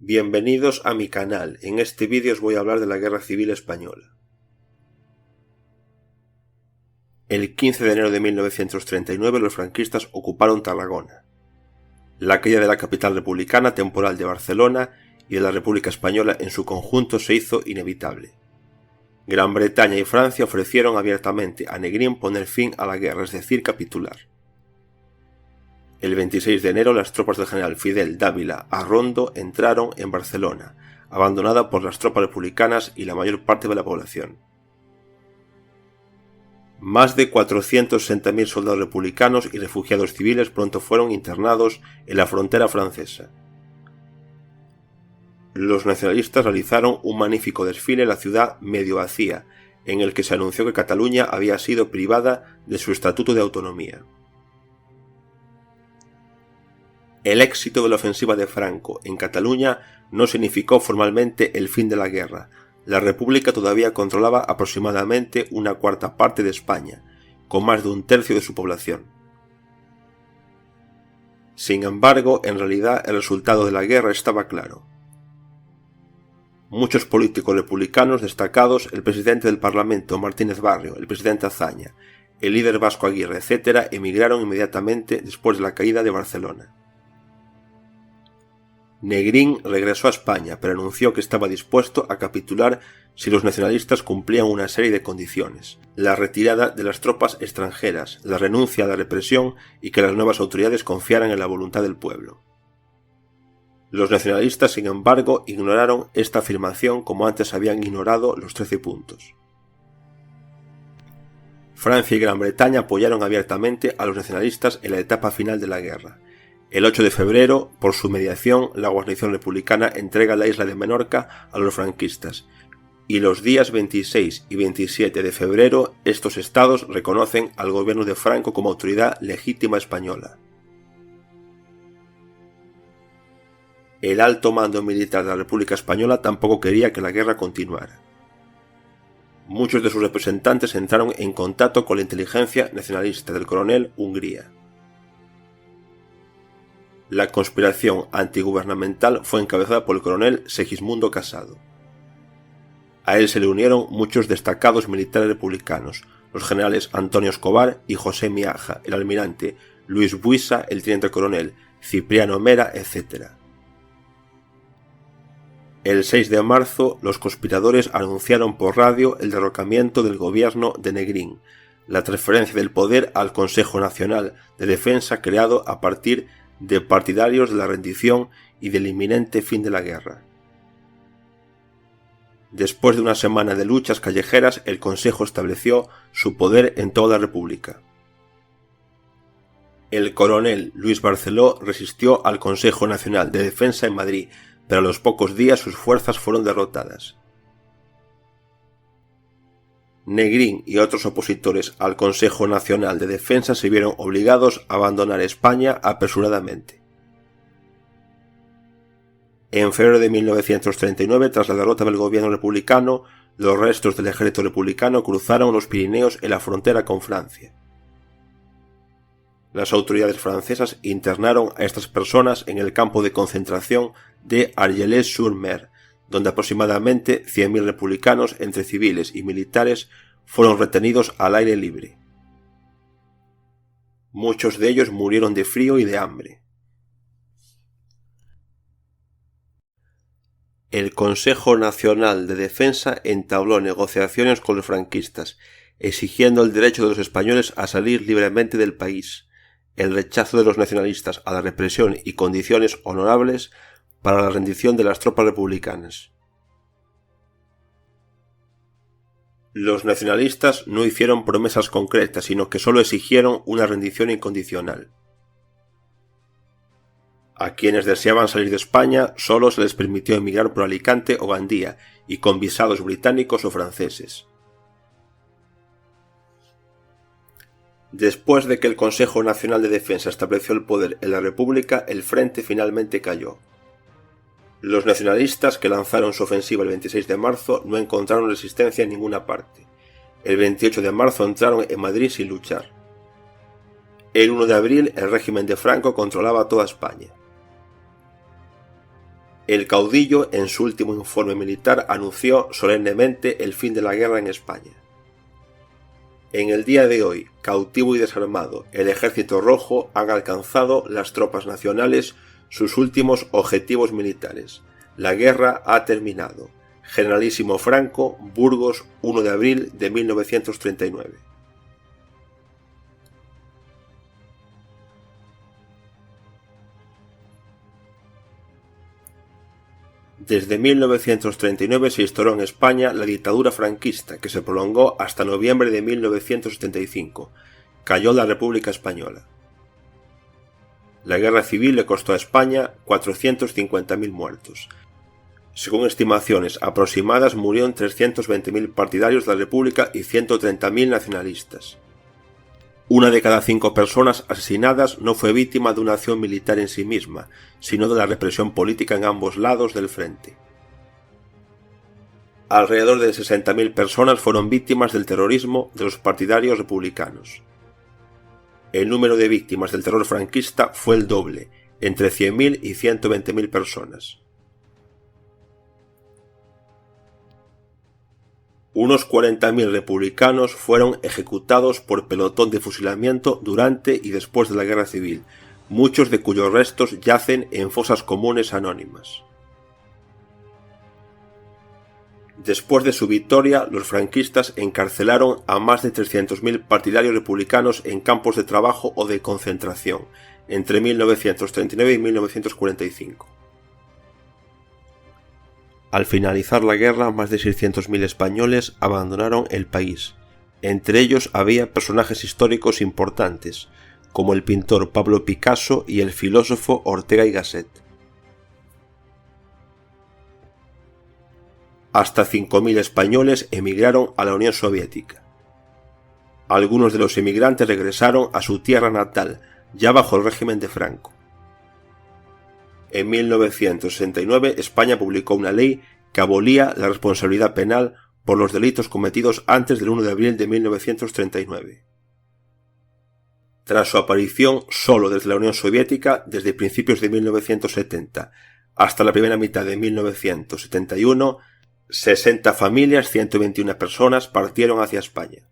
Bienvenidos a mi canal. En este vídeo os voy a hablar de la Guerra Civil Española. El 15 de enero de 1939 los franquistas ocuparon Tarragona. La caída de la capital republicana temporal de Barcelona y de la República Española en su conjunto se hizo inevitable. Gran Bretaña y Francia ofrecieron abiertamente a Negrín poner fin a la guerra, es decir, capitular. El 26 de enero las tropas del general Fidel Dávila Arrondo entraron en Barcelona, abandonada por las tropas republicanas y la mayor parte de la población. Más de 460.000 soldados republicanos y refugiados civiles pronto fueron internados en la frontera francesa. Los nacionalistas realizaron un magnífico desfile en la ciudad medio vacía, en el que se anunció que Cataluña había sido privada de su estatuto de autonomía. El éxito de la ofensiva de Franco en Cataluña no significó formalmente el fin de la guerra. La República todavía controlaba aproximadamente una cuarta parte de España, con más de un tercio de su población. Sin embargo, en realidad el resultado de la guerra estaba claro. Muchos políticos republicanos destacados, el presidente del Parlamento Martínez Barrio, el presidente Azaña, el líder Vasco Aguirre, etc., emigraron inmediatamente después de la caída de Barcelona. Negrín regresó a España, pero anunció que estaba dispuesto a capitular si los nacionalistas cumplían una serie de condiciones: la retirada de las tropas extranjeras, la renuncia a la represión y que las nuevas autoridades confiaran en la voluntad del pueblo. Los nacionalistas, sin embargo, ignoraron esta afirmación como antes habían ignorado los 13 puntos. Francia y Gran Bretaña apoyaron abiertamente a los nacionalistas en la etapa final de la guerra. El 8 de febrero, por su mediación, la guarnición republicana entrega la isla de Menorca a los franquistas, y los días 26 y 27 de febrero estos estados reconocen al gobierno de Franco como autoridad legítima española. El alto mando militar de la República Española tampoco quería que la guerra continuara. Muchos de sus representantes entraron en contacto con la inteligencia nacionalista del coronel Hungría. La conspiración antigubernamental fue encabezada por el coronel Segismundo Casado. A él se le unieron muchos destacados militares republicanos, los generales Antonio Escobar y José Miaja, el almirante Luis Buisa, el teniente coronel Cipriano Mera, etc. El 6 de marzo, los conspiradores anunciaron por radio el derrocamiento del gobierno de Negrín, la transferencia del poder al Consejo Nacional de Defensa creado a partir de partidarios de la rendición y del inminente fin de la guerra. Después de una semana de luchas callejeras, el Consejo estableció su poder en toda la República. El coronel Luis Barceló resistió al Consejo Nacional de Defensa en Madrid, pero a los pocos días sus fuerzas fueron derrotadas. Negrín y otros opositores al Consejo Nacional de Defensa se vieron obligados a abandonar España apresuradamente. En febrero de 1939, tras la derrota del gobierno republicano, los restos del ejército republicano cruzaron los Pirineos en la frontera con Francia. Las autoridades francesas internaron a estas personas en el campo de concentración de Argelès-sur-Mer, donde aproximadamente 100.000 republicanos, entre civiles y militares, fueron retenidos al aire libre. Muchos de ellos murieron de frío y de hambre. El Consejo Nacional de Defensa entabló negociaciones con los franquistas, exigiendo el derecho de los españoles a salir libremente del país, el rechazo de los nacionalistas a la represión y condiciones honorables para la rendición de las tropas republicanas. Los nacionalistas no hicieron promesas concretas, sino que solo exigieron una rendición incondicional. A quienes deseaban salir de España solo se les permitió emigrar por Alicante o Gandía y con visados británicos o franceses. Después de que el Consejo Nacional de Defensa estableció el poder en la República, el frente finalmente cayó. Los nacionalistas, que lanzaron su ofensiva el 26 de marzo, no encontraron resistencia en ninguna parte. El 28 de marzo entraron en Madrid sin luchar. El 1 de abril, el régimen de Franco controlaba toda España. El caudillo, en su último informe militar, anunció solemnemente el fin de la guerra en España. En el día de hoy, cautivo y desarmado, el Ejército Rojo han alcanzado las tropas nacionales sus últimos objetivos militares. La guerra ha terminado. Generalísimo Franco, Burgos, 1 de abril de 1939. Desde 1939 se instauró en España la dictadura franquista, que se prolongó hasta noviembre de 1975. Cayó la República Española. La guerra civil le costó a España 450.000 muertos. Según estimaciones aproximadas, murieron 320.000 partidarios de la República y 130.000 nacionalistas. 1 de cada 5 personas asesinadas no fue víctima de una acción militar en sí misma, sino de la represión política en ambos lados del frente. Alrededor de 60.000 personas fueron víctimas del terrorismo de los partidarios republicanos. El número de víctimas del terror franquista fue el doble, entre 100.000 y 120.000 personas. Unos 40.000 republicanos fueron ejecutados por pelotón de fusilamiento durante y después de la Guerra Civil, muchos de cuyos restos yacen en fosas comunes anónimas. Después de su victoria, los franquistas encarcelaron a más de 300.000 partidarios republicanos en campos de trabajo o de concentración, entre 1939 y 1945. Al finalizar la guerra, más de 600.000 españoles abandonaron el país. Entre ellos había personajes históricos importantes, como el pintor Pablo Picasso y el filósofo Ortega y Gasset. Hasta 5.000 españoles emigraron a la Unión Soviética. Algunos de los emigrantes regresaron a su tierra natal, ya bajo el régimen de Franco. En 1969 España publicó una ley que abolía la responsabilidad penal por los delitos cometidos antes del 1 de abril de 1939. Tras su aparición solo desde la Unión Soviética, desde principios de 1970 hasta la primera mitad de 1971, 60 familias, 121 personas partieron hacia España.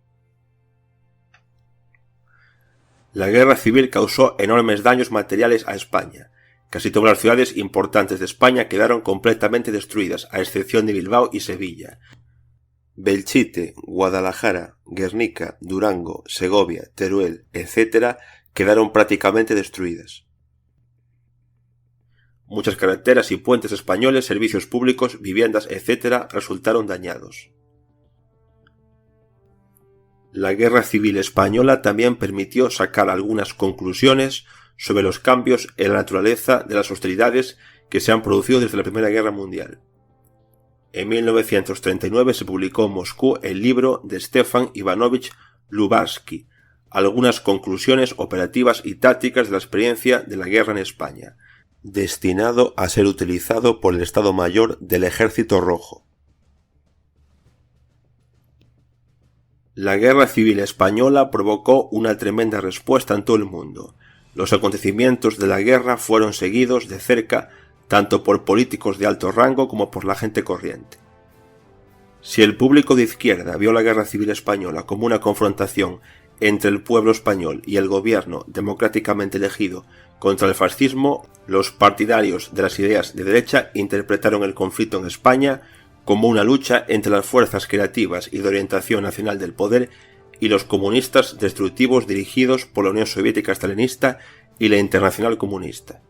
La guerra civil causó enormes daños materiales a España. Casi todas las ciudades importantes de España quedaron completamente destruidas, a excepción de Bilbao y Sevilla. Belchite, Guadalajara, Guernica, Durango, Segovia, Teruel, etc. quedaron prácticamente destruidas. Muchas carreteras y puentes españoles, servicios públicos, viviendas, etc. resultaron dañados. La Guerra Civil Española también permitió sacar algunas conclusiones sobre los cambios en la naturaleza de las hostilidades que se han producido desde la Primera Guerra Mundial. En 1939 se publicó en Moscú el libro de Stefan Ivanovich Lubarsky, algunas conclusiones operativas y tácticas de la experiencia de la guerra en España, destinado a ser utilizado por el Estado Mayor del Ejército Rojo. La Guerra Civil Española provocó una tremenda respuesta en todo el mundo. Los acontecimientos de la guerra fueron seguidos de cerca tanto por políticos de alto rango como por la gente corriente. Si el público de izquierda vio la Guerra Civil Española como una confrontación entre el pueblo español y el gobierno democráticamente elegido contra el fascismo, los partidarios de las ideas de derecha interpretaron el conflicto en España como una lucha entre las fuerzas creativas y de orientación nacional del poder y los comunistas destructivos dirigidos por la Unión Soviética Stalinista y la Internacional Comunista.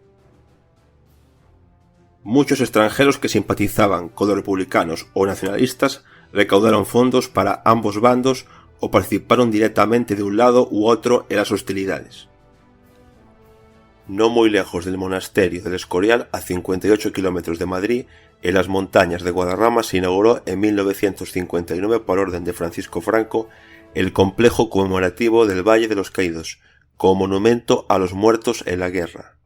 Muchos extranjeros que simpatizaban con los republicanos o nacionalistas recaudaron fondos para ambos bandos o participaron directamente de un lado u otro en las hostilidades. No muy lejos del monasterio del Escorial, a 58 kilómetros de Madrid, en las montañas de Guadarrama, se inauguró en 1959 por orden de Francisco Franco el complejo conmemorativo del Valle de los Caídos, como monumento a los muertos en la guerra.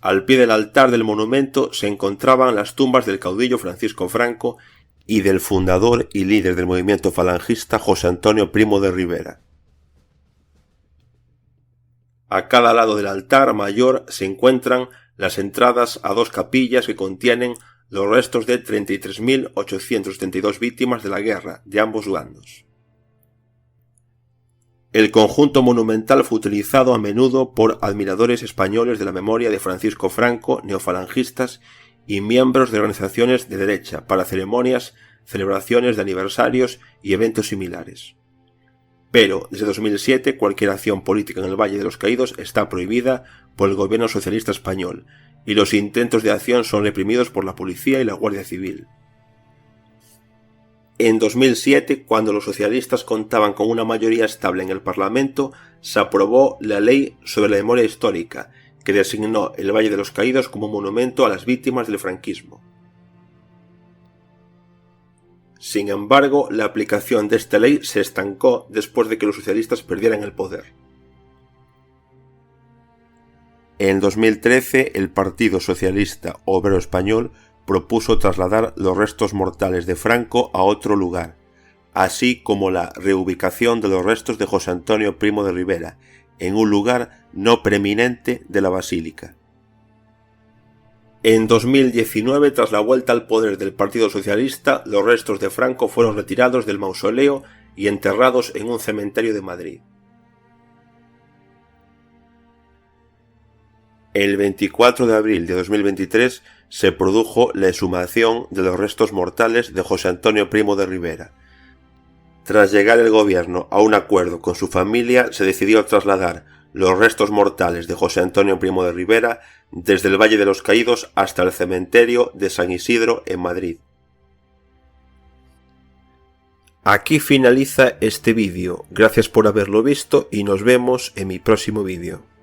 Al pie del altar del monumento se encontraban las tumbas del caudillo Francisco Franco y del fundador y líder del movimiento falangista José Antonio Primo de Rivera. A cada lado del altar mayor se encuentran las entradas a dos capillas que contienen los restos de 33.872 víctimas de la guerra de ambos bandos. El conjunto monumental fue utilizado a menudo por admiradores españoles de la memoria de Francisco Franco, neofalangistas y miembros de organizaciones de derecha para ceremonias, celebraciones de aniversarios y eventos similares. Pero desde 2007 cualquier acción política en el Valle de los Caídos está prohibida por el gobierno socialista español y los intentos de acción son reprimidos por la policía y la Guardia Civil. En 2007, cuando los socialistas contaban con una mayoría estable en el Parlamento, se aprobó la Ley sobre la Memoria Histórica, que designó el Valle de los Caídos como monumento a las víctimas del franquismo. Sin embargo, la aplicación de esta ley se estancó después de que los socialistas perdieran el poder. En 2013, el Partido Socialista Obrero Español propuso trasladar los restos mortales de Franco a otro lugar, así como la reubicación de los restos de José Antonio Primo de Rivera, en un lugar no preeminente de la Basílica. En 2019, tras la vuelta al poder del Partido Socialista, los restos de Franco fueron retirados del mausoleo y enterrados en un cementerio de Madrid. El 24 de abril de 2023 se produjo la exhumación de los restos mortales de José Antonio Primo de Rivera. Tras llegar el gobierno a un acuerdo con su familia, se decidió trasladar los restos mortales de José Antonio Primo de Rivera desde el Valle de los Caídos hasta el cementerio de San Isidro en Madrid. Aquí finaliza este vídeo. Gracias por haberlo visto y nos vemos en mi próximo vídeo.